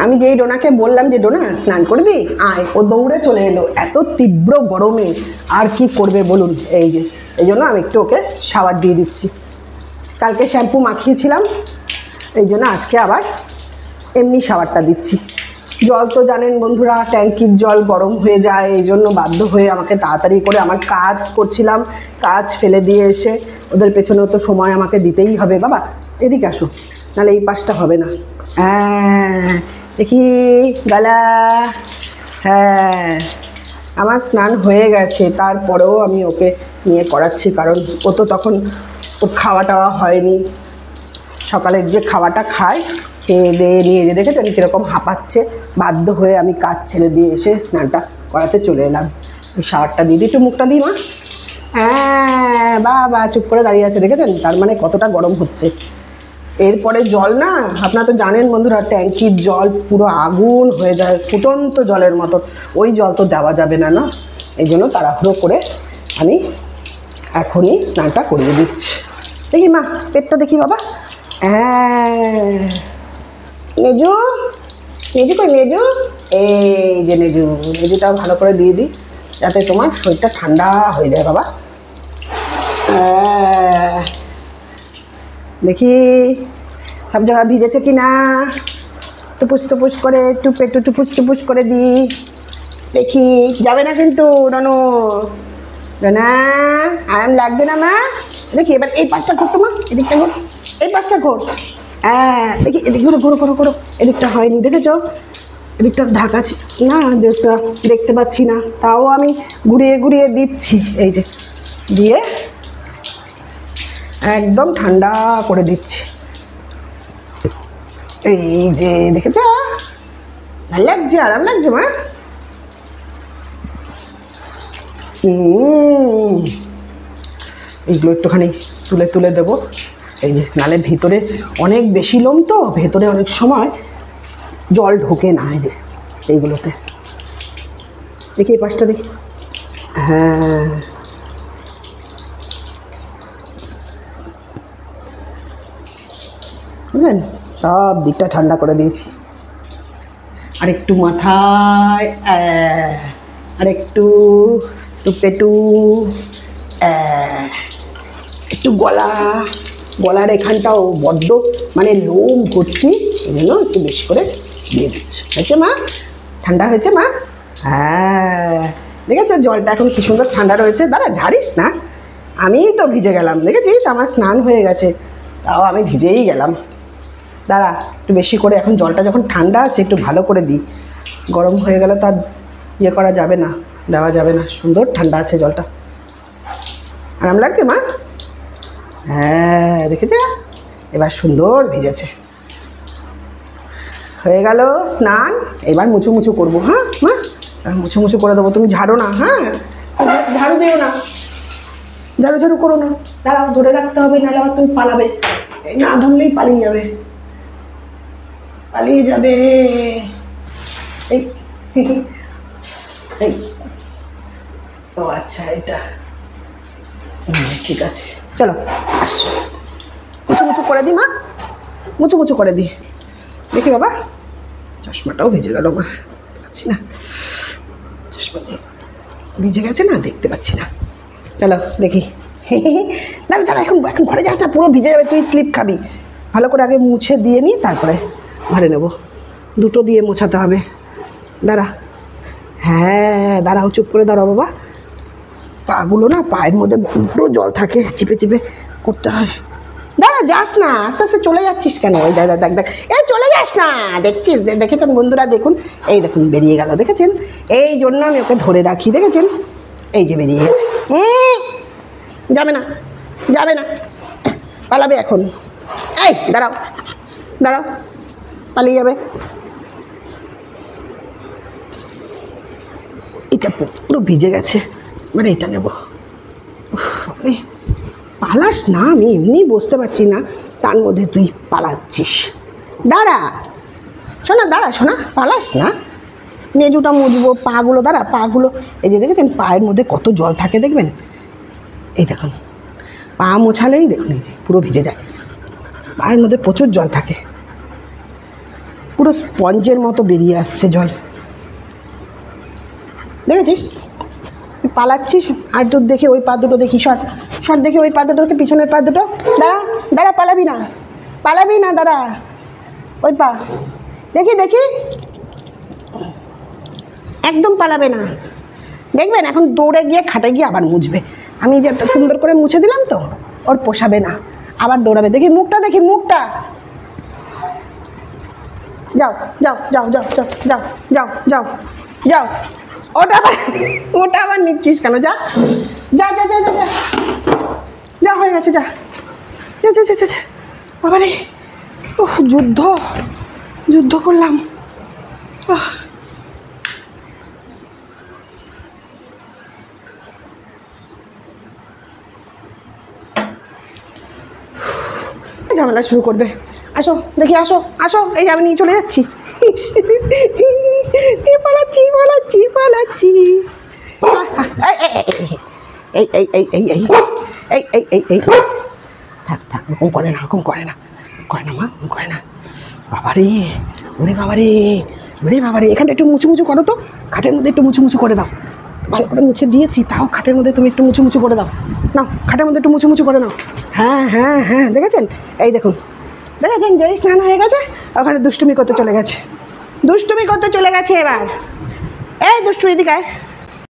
আমি যেই ডোনাকে বললাম যে ডোনা স্নান করবি আয়, ও দৌড়ে চলে এলো। এত তীব্র গরমে আর কি করবে বলুন। এই যে এই জন্য আমি একটু ওকে শাওয়ার দিয়ে দিচ্ছি। কালকে শ্যাম্পু মাখিয়েছিলাম, এই জন্য আজকে আবার এমনি শাওয়ারটা দিচ্ছি। জল তো জানেন বন্ধুরা, ট্যাঙ্কির জল গরম হয়ে যায়, এই জন্য বাধ্য হয়ে আমাকে তাড়াতাড়ি করে, আমার কাজ করছিলাম, কাজ ফেলে দিয়ে এসে ওদের পেছনেও তো সময় আমাকে দিতেই হবে। বাবা এদিকে আসো, নাহলে এই পাশটা হবে না। হ্যাঁ দেখি গালা, হ্যাঁ আমার স্নান হয়ে গেছে, তারপরেও আমি ওকে নিয়ে করাচ্ছি, কারণ ও তো তখন ওর খাওয়া টাওয়া হয়নি। সকালের যে খাওয়াটা খায়, খেয়ে দিয়ে নিয়ে যে দেখেছেন কীরকম হাঁপাচ্ছে, বাধ্য হয়ে আমি কাজ ছেড়ে দিয়ে এসে স্নানটা করাতে চলে এলাম। ওই শাওয়ারটা দিয়ে দিই, একটু মুখটা দিই মা। হ্যাঁ বাবা চুপ করে দাঁড়িয়ে আছে, দেখেছেন তার মানে কতটা গরম হচ্ছে। এরপরে জল না, আপনারা তো জানেন বন্ধুরা, ট্যাঙ্কির জল পুরো আগুন হয়ে যায়, ফুটন্ত জলের মতো, ওই জল তো দেওয়া যাবে না, না? এই জন্য তাড়াহুড়ো করে আমি এখনই স্নানটা করিয়ে দিচ্ছি। দেখি মা পেটটা দেখি বাবা। হ্যাঁ নেজু, নেজু কই নেজু, এই যে নেজু, নেজুটাও ভালো করে দিয়ে দিই যাতে তোমার শরীরটা ঠান্ডা হয়ে যায় বাবা। দেখি সব জায়গা ভিজেছে কি না, টুপুস টুপুস করে একটু টুপুস টুপুস করে দিই। দেখি যাবে না কিন্তু রানু, না আরাম লাগবে না মা। দেখি এবার এই পাশটা ঘোর তো মা, এদিকটা ঘোর, এই পাশটা ঘোর। হ্যাঁ দেখি এদিক ঘোরো ঘোরো ঘোরো ঘোরো, এদিকটা হয়নি দেখেছ, এদিকটা ঢাকা না, দিকটা দেখতে পাচ্ছি না, তাও আমি ঘুরিয়ে ঘুরিয়ে দিচ্ছি। এই যে দিয়ে একদম ঠান্ডা করে দিচ্ছি। এই যে দেখেছ, ভালো লাগছে, আরাম লাগছে মা। এইগুলো একটুখানি তুলে তুলে দেবো, এই যে নালে ভিতরে অনেক বেশি লোম তো, ভেতরে অনেক সময় জল ঢোকে না। এই যে এইগুলোতে দেখি এই পাশটা দেখি, হ্যাঁ বুঝলেন, সব দিকটা ঠান্ডা করে দিয়েছি। আর একটু মাথায়, আর একটু পেটু, একটু গলার এখানটাও বড্ড মানে লোম করছি, এই জন্য একটু বেশি করে দিয়ে দিচ্ছি। হয়েছে মা? ঠান্ডা হয়েছে মা? হ্যাঁ দেখেছো জলটা এখন কি সুন্দর ঠান্ডা রয়েছে। দাঁড়া ঝাড়িস না, আমিই তো ভিজে গেলাম, দেখেছিস আমার স্নান হয়ে গেছে, তাও আমি ভিজেই গেলাম। দাঁড়া একটু বেশি করে, এখন জলটা যখন ঠান্ডা আছে একটু ভালো করে দিই, গরম হয়ে গেলে তার ইয়ে করা যাবে না, দেওয়া যাবে না। সুন্দর ঠান্ডা আছে জলটা, আরাম লাগছে মা? হ্যাঁ দেখেছে, এবার সুন্দর ভিজেছে। হয়ে গেল স্নান, এবার মুছু মুছু করবো। হ্যাঁ মা মুছু মুছু করে দেবো, তুমি ঝাড়ো না, হ্যাঁ ঝাড়ু দিও না, ঝাড়ু ঝাড়ু করো না, দাঁড়াও ধরে রাখতে হবে, নাহলে আবার তুমি পালাবে, এই না ধরলেই পালিয়ে যাবে, পালিয়ে যাবে। এই এই ও আচ্ছা এটা ঠিক আছে, চলো আসো, মুছু মুছু করে দিই মা, মুছু মুছু করে দিই। দেখি বাবা চশমাটাও ভিজে গেল মা, পাচ্ছি না, চশমা ভিজে গেছে না, দেখতে পাচ্ছি না। চলো দেখি, দাঁড়া দাঁড়া, এখন এখন ঘরে যাস না, পুরো ভিজে যাবে, তুই স্লিপ খাবি। ভালো করে আগে মুছে দিয়ে নিই, তারপরে ঘরে নেব, দুটো দিয়ে মোছাতে হবে। দাঁড়া, হ্যাঁ দাঁড়াও, চুপ করে দাঁড়াও বাবা, পাগুলো না, পায়ের মধ্যে বড্ড জল থাকে, চিপে চিপে করতে হয়। দাঁড়া যাস না, আস্তে আস্তে চলে যাচ্ছিস কেন? ওই দেখ দেখ দেখ, এই চলে যাস না, দেখছিস, দেখেছেন বন্ধুরা দেখুন, এই দেখুন বেরিয়ে গেল, দেখেছেন, এই জন্য আমি ওকে ধরে রাখি, দেখেছেন, এই যে বেরিয়ে গেছে। যাবে না, যাবে না, পালাবে এখন। এই দাঁড়াও দাঁড়াও, পালিয়ে যাবে। এটা পুরো ভিজে গেছে, মানে এটা নেব। পালাস না, আমি এমনি বসতে পারছি না, তার মধ্যে তুই পালাচ্ছিস। দাঁড়া শোনা, দাঁড়া শোনা, পালাস না, মেজুটা মুছবো, পাগুলো, দাঁড়া পাগুলো, এই যে দেখেছেন পায়ের মধ্যে কত জল থাকে দেখবেন, এই দেখুন পা মোছালেই দেখুন এই যে পুরো ভিজে যায়, পায়ের মধ্যে প্রচুর জল থাকে। পুরো স্পঞ্জের মতো বেরিয়ে আসছে জল। দেখেছিস তুই পালাচ্ছিস, আর তোর দেখে ওই পা দুটো দেখি, শর্ট শর্ট দেখে ওই পা দুটো দেখে, পিছনের পা দুটো, দাঁড়া দাঁড়া, পালাবি না, পালাবি না, দাঁড়া, ওই পা দেখি দেখি, একদম পালাবে না। দেখবেন এখন দৌড়ে গিয়ে খাটে গিয়ে আবার মুছবে। আমি যে একটা সুন্দর করে মুছে দিলাম তো, ওর পোষাবে না, আবার দৌড়াবে। দেখি মুখটা, দেখি মুখটা। যাও যাও যাও যাও যাও যাও যাও যাও যাও, ওটা আবার নিচ্ছিস কেন? যা যা যা যা যা যা যা, হয়ে গেছে, যা যা যা যা যা। বাবা রে, ও যুদ্ধ যুদ্ধ করলাম। ঝামেলা শুরু করবে। আসো দেখি, আসো আসো, এই আমি নিয়ে চলে যাচ্ছি। পালাচ্ছি পালাচ্ছি পালাচ্ছি। এই এই এই এই এই এই এই এই এই, থাক থাক, ওরকম করে না, ওরকম করে না, করে না মা, করে না। বাবারে, ওরে বাবারে, ওরে বাবারে, এখানটা একটু মুছু মুছু করো তো, খাটের মধ্যে একটু মুছু মুছু করে দাও। ভালো করে মুছে দিয়েছি, তাও খাটের মধ্যে তুমি একটু মুছু মুছু করে দাও। নাও, খাটের মধ্যে একটু মুছু মুছু করে নাও। হ্যাঁ হ্যাঁ হ্যাঁ, দেখেছেন? এই দেখুন, দেখেছেন যেই স্নান হয়ে গেছে, ওখানে দুষ্টুমি করতে চলে গেছে, দুষ্টুমি করতে চলে গেছে। এবার এই দুষ্টু, এদিকে আয়।